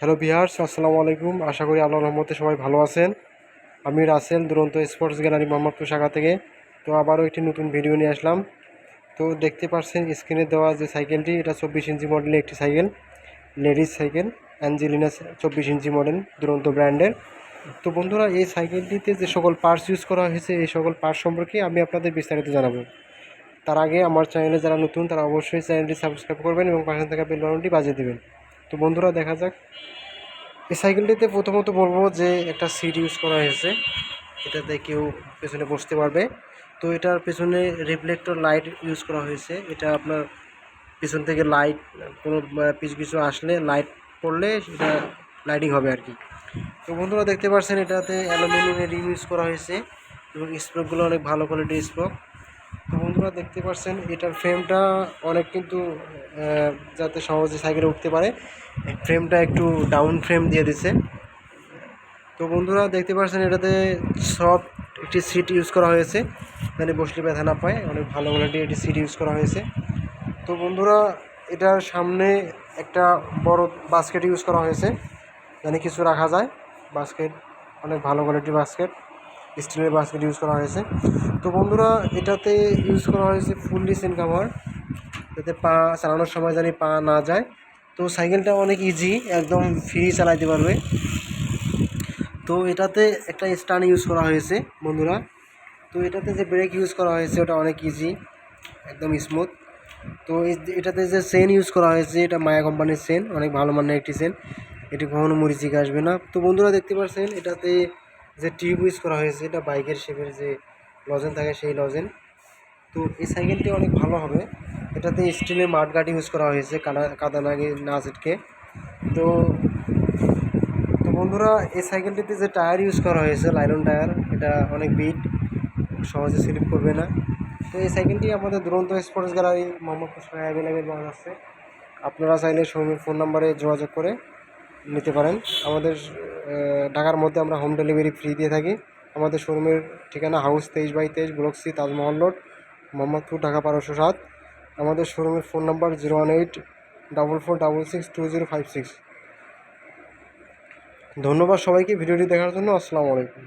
Hello viewers, আসসালামু আলাইকুম। আশা করি আল্লাহর রহমতে সবাই ভালো আছেন। আমি রাসেল, দুরন্ত স্পোর্টস গ্যালারি মোহাম্মদপুর শাখা থেকে। তো আবারও একটি নতুন ভিডিও নিয়ে আসলাম। তো দেখতে পাচ্ছেন স্ক্রিনে দেওয়া যে সাইকেলটি, এটা 24 ইঞ্চি মডেলের একটি সাইকেল, লেডিস সাইকেল, অ্যাঞ্জেলিনা 24 ইঞ্চি মডেল, দুরন্ত ব্র্যান্ডের। তো বন্ধুরা, এই সাইকেলটিতে যে সকল পার্টস ইউজ করা হয়েছে, এই সকল পার্টস সম্পর্কে আমি আপনাদের বিস্তারিত জানাবো। তার আগে আমার চ্যানেলে যারা নতুন তারা অবশ্যই চ্যানেলটি সাবস্ক্রাইব করবেন এবং পাশে থাকা বেল বাটনটি বাজিয়ে দেবেন। তো বন্ধুরা, দেখা যাক। এই সাইকেলটিতে প্রথমত বলবো যে একটা সিট ইউজ করা হয়েছে, এটাতে কেউ পেছনে বসতে পারবে। তো এটার পেছনে রিফ্লেক্টর লাইট ইউজ করা হয়েছে। এটা আপনার পিছন থেকে লাইট কোনো কিছু আসলে লাইট পড়লে সেটা লাইটিং হবে আর কি। তো বন্ধুরা, দেখতে পাচ্ছেন এটাতে অ্যালুমিনিয়ামের ইউজ করা হয়েছে এবং স্প্রোকগুলো অনেক ভালো কোয়ালিটির স্প্রোক। তো বন্ধুরা, দেখতে পাচ্ছেন এটার ফ্রেমটা অনেক কিন্তু যাতে সহজে সাইকেলে উঠতে পারে, ফ্রেমটা একটু ডাউন ফ্রেম দিয়ে দিছে। তো বন্ধুরা, দেখতে পাচ্ছেন এটাতে সফট একটি সিট ইউজ করা হয়েছে, মানে বসলে ব্যথা না পায়। অনেক ভালো কোয়ালিটির একটি সিট ইউজ করা হয়েছে। তো বন্ধুরা, এটার সামনে একটা বড় বাস্কেট ইউজ করা হয়েছে, মানে কিছু রাখা যায়। বাস্কেট অনেক ভালো কোয়ালিটির বাস্কেট, স্টিলের বাস্কেট ইউজ করা হয়েছে। তো বন্ধুরা, এটাতে ইউজ করা হয়েছে ফুললি চেন কাভার, যাতে পা চালানোর সময় জানি পা না যায়। তো সাইকেলটা অনেক ইজি, একদম ফ্রি চালাইতে পারবে। তো এটাতে একটা স্ট্যান্ড ইউজ করা হয়েছে বন্ধুরা। তো এটাতে যে ব্রেক ইউজ করা হয়েছে ওটা অনেক ইজি, একদম স্মুথ। তো এটাতে যে চেন ইউজ করা হয়েছে, এটা মায়া কোম্পানির চেন, অনেক ভালো মানের একটি চেন, এটি কখনো মরিচিকা আসবে না। তো বন্ধুরা, দেখতে পাচ্ছেন এটাতে যে টিউব ইউজ করা হয়েছে, এটা বাইকের শেপের যে লজেন থাকে সেই লজেন। তো এই সাইকেলটি অনেক ভালো হবে। এটাতে স্টিলের মাঠগার্ড ইউজ করা হয়েছে, কাদা না ছিটকে। তো তো বন্ধুরা, এই সাইকেলটিতে যে টায়ার ইউজ করা হয়েছে, লাইলন টায়ার, এটা অনেক বিট, সহজে স্লিপ করবে না। তো এই সাইকেলটি আমাদের দুরন্ত স্পোর্টস গ্যালারি মোহাম্মদপুর শহরে অ্যাভেলেবেল পাওয়া যাচ্ছে। আপনারা চাইলে শোরুমের ফোন নাম্বারে যোগাযোগ করে নিতে পারেন। আমাদের ঢাকার মধ্যে আমরা হোম ডেলিভারি ফ্রি দিয়ে থাকি। আমাদের শোরুমের ঠিকানা house 23/23, block C, Taj Mahal road, Mohammadpur, Dhaka 1207। আমাদের শোরুমের ফোন নাম্বার 01844662056। ধন্যবাদ সবাইকে ভিডিওটি দেখার জন্য। আসসালামু আলাইকুম।